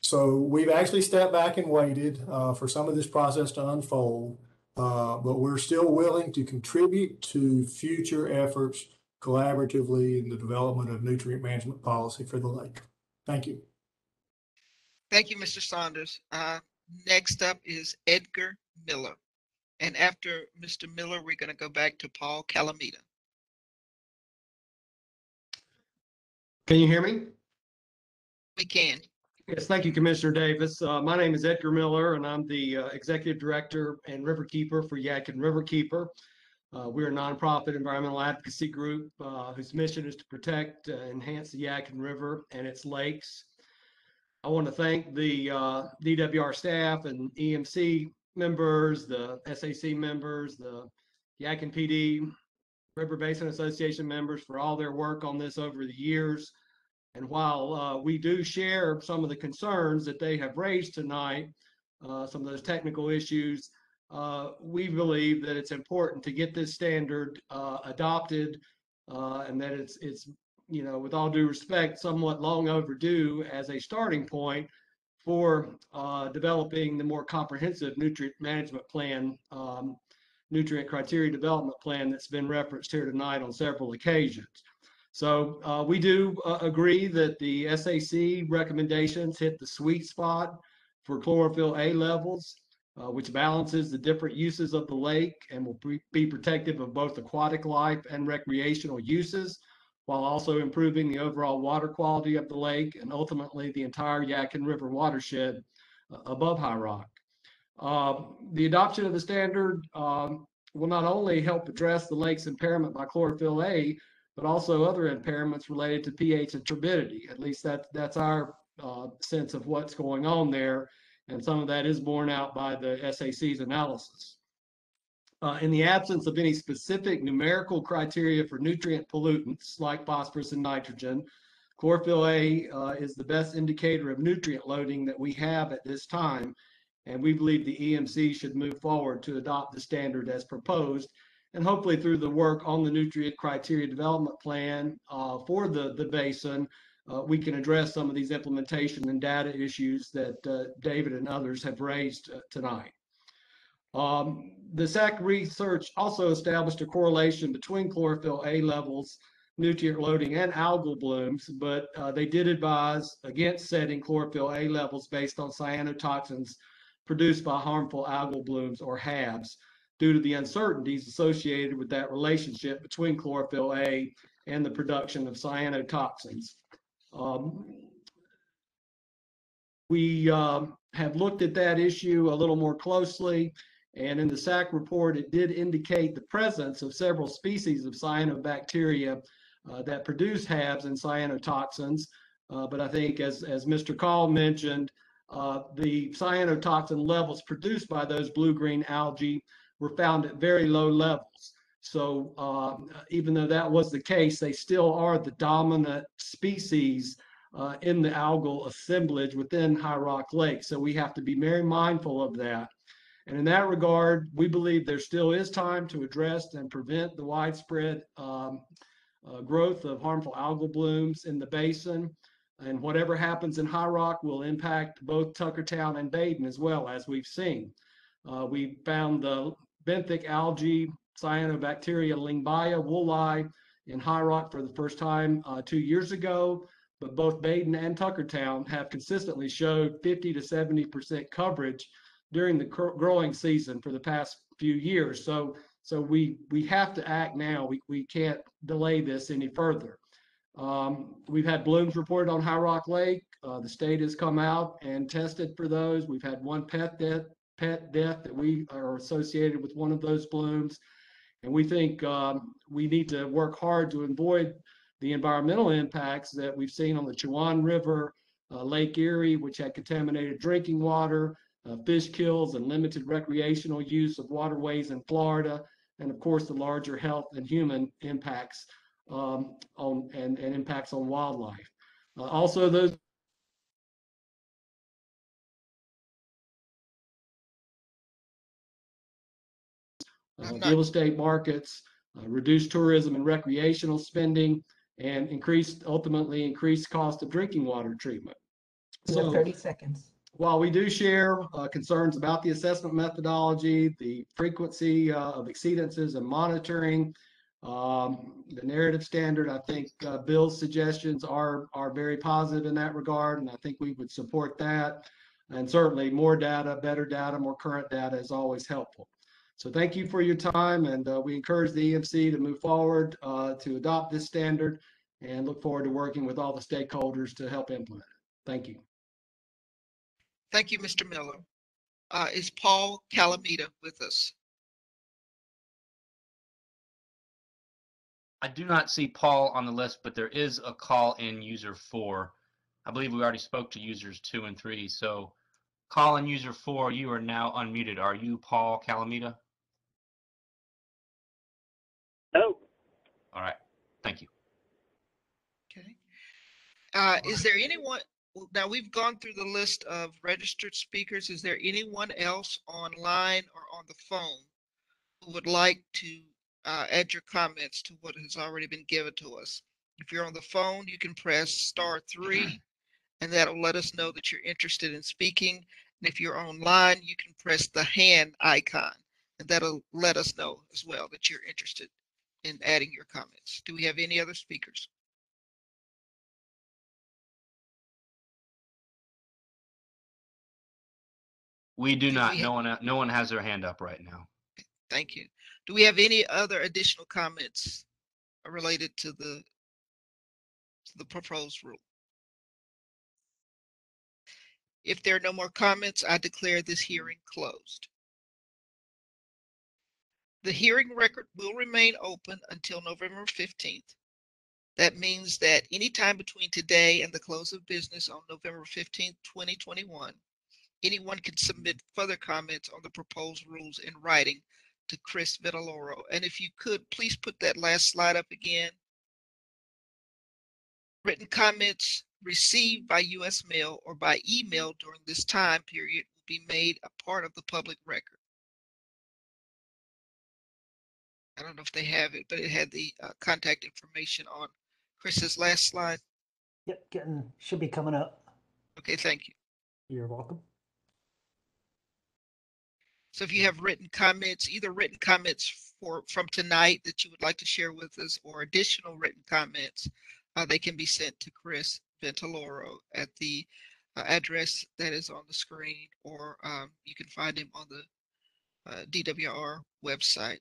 So we've actually stepped back and waited for some of this process to unfold, but we're still willing to contribute to future efforts collaboratively in the development of nutrient management policy for the lake. Thank you. Thank you, Mr. Saunders. Next up is Edgar Miller. And after Mr. Miller, we're going to go back to Paul Calamita. Can you hear me? We can. Yes, thank you, Commissioner Davis. My name is Edgar Miller, and I'm the Executive Director and Riverkeeper for Yakin Riverkeeper. We're a nonprofit environmental advocacy group whose mission is to protect and enhance the Yakin River and its lakes. I want to thank the DWR staff and EMC members, the SAC members, the Yakin PD, River Basin Association members for all their work on this over the years. And while we do share some of the concerns that they have raised tonight, some of those technical issues, we believe that it's important to get this standard adopted, and that it's you know, with all due respect, somewhat long overdue as a starting point for developing the more comprehensive nutrient management plan, nutrient criteria development plan that's been referenced here tonight on several occasions. So we do agree that the SAC recommendations hit the sweet spot for chlorophyll A levels, which balances the different uses of the lake and will be protective of both aquatic life and recreational uses, while also improving the overall water quality of the lake and ultimately the entire Yakin River watershed above High Rock. The adoption of the standard will not only help address the lake's impairment by chlorophyll A, but also other impairments related to pH and turbidity. At least that's our sense of what's going on there, and some of that is borne out by the SAC's analysis. In the absence of any specific numerical criteria for nutrient pollutants like phosphorus and nitrogen, chlorophyll A is the best indicator of nutrient loading that we have at this time, and we believe the EMC should move forward to adopt the standard as proposed, and hopefully through the work on the nutrient criteria development plan for the basin, we can address some of these implementation and data issues that David and others have raised tonight. The SAC research also established a correlation between chlorophyll A levels, nutrient loading, and algal blooms, but they did advise against setting chlorophyll A levels based on cyanotoxins produced by harmful algal blooms, or HABs, due to the uncertainties associated with that relationship between chlorophyll A and the production of cyanotoxins. We have looked at that issue a little more closely, and in the SAC report, it did indicate the presence of several species of cyanobacteria that produce HABs and cyanotoxins. But I think, as Mr. Call mentioned, the cyanotoxin levels produced by those blue-green algae were found at very low levels. So even though that was the case, they still are the dominant species in the algal assemblage within High Rock Lake. So we have to be very mindful of that. And in that regard, we believe there still is time to address and prevent the widespread growth of harmful algal blooms in the basin. And whatever happens in High Rock will impact both Tuckertown and Baden as well, as we've seen. We found the benthic algae cyanobacteria Lingbaia woolli in High Rock for the first time 2 years ago, but both Baden and Tuckertown have consistently showed 50 to 70% coverage during the growing season for the past few years. So we have to act now. We can't delay this any further. We've had blooms reported on High Rock Lake The state has come out and tested for those. We've had one pet death that we are associated with one of those blooms. And we think we need to work hard to avoid the environmental impacts that we've seen on the Chuan River, Lake Erie, which had contaminated drinking water, fish kills, and limited recreational use of waterways in Florida, and of course the larger health and human impacts and impacts on wildlife. Also, those real estate markets, reduced tourism and recreational spending, and ultimately increased cost of drinking water treatment. So 30 seconds. While we do share concerns about the assessment methodology, the frequency of exceedances and monitoring, the narrative standard, I think Bill's suggestions are very positive in that regard, and I think we would support that. And certainly more data, better data, more current data is always helpful. So thank you for your time, and we encourage the EMC to move forward to adopt this standard, and look forward to working with all the stakeholders to help implement it. Thank you. Thank you, Mr. Miller. Is Paul Calamita with us? I do not see Paul on the list, but there is a call in user 4. I believe we already spoke to users 2 and 3. So call in user 4, you are now unmuted. Are you Paul Calamita? No. All right. Thank you. Okay. Is there anyone, now we've gone through the list of registered speakers. Is there anyone else online or on the phone who would like to add your comments to what has already been given to us? If you're on the phone, you can press *3, and that'll let us know that you're interested in speaking. And if you're online, you can press the hand icon, and that'll let us know as well that you're interested in adding your comments. Do we have any other speakers? We do not. No one has their hand up right now. Thank you. Do we have any other additional comments related to the proposed rule? If there are no more comments, I declare this hearing closed. The hearing record will remain open until November 15th. That means that anytime between today and the close of business on November 15th, 2021, anyone can submit further comments on the proposed rules in writing to Chris Vitelloro. And if you could, please put that last slide up again. Written comments received by U.S. mail or by email during this time period will be made a part of the public record. I don't know if they have it, but it had the contact information on Chris's last slide. Yep, should be coming up. Okay, thank you. You're welcome. So if you have written comments, either written comments from tonight that you would like to share with us, or additional written comments, they can be sent to Chris Vitelloro at the address that is on the screen, or you can find him on the DWR website.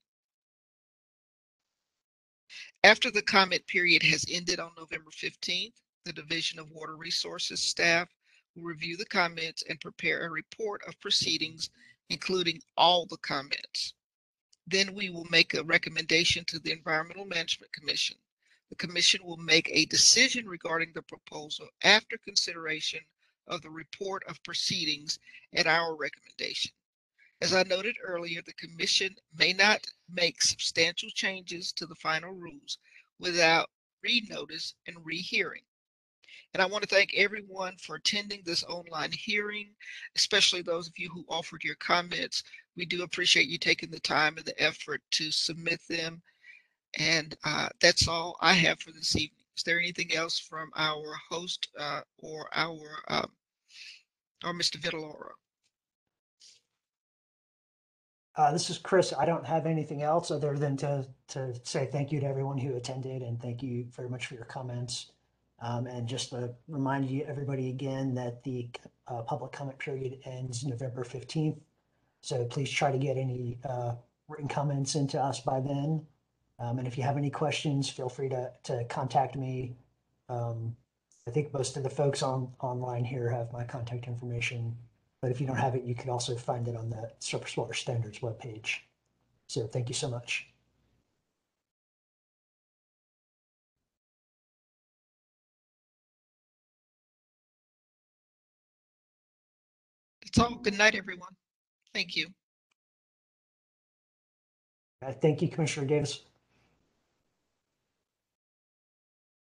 After the comment period has ended on November 15th, the Division of Water Resources staff will review the comments and prepare a report of proceedings, including all the comments. Then we will make a recommendation to the Environmental Management Commission. The commission will make a decision regarding the proposal after consideration of the report of proceedings and our recommendation. As I noted earlier, the commission may not make substantial changes to the final rules without re-notice and rehearing. And I want to thank everyone for attending this online hearing, especially those of you who offered your comments. We do appreciate you taking the time and the effort to submit them. And that's all I have for this evening. Is there anything else from our host or Mr. Vitelloro? This is Chris. I don't have anything else other than to say thank you to everyone who attended, and thank you very much for your comments. And just to remind everybody again that the public comment period ends November 15th. So please try to get any written comments into us by then. And if you have any questions, feel free to contact me I think most of the folks online here have my contact information, but if you don't have it, you can also find it on the Surface Water Standards webpage. So thank you so much. That's all. Good night, everyone. Thank you. Thank you, Commissioner Davis.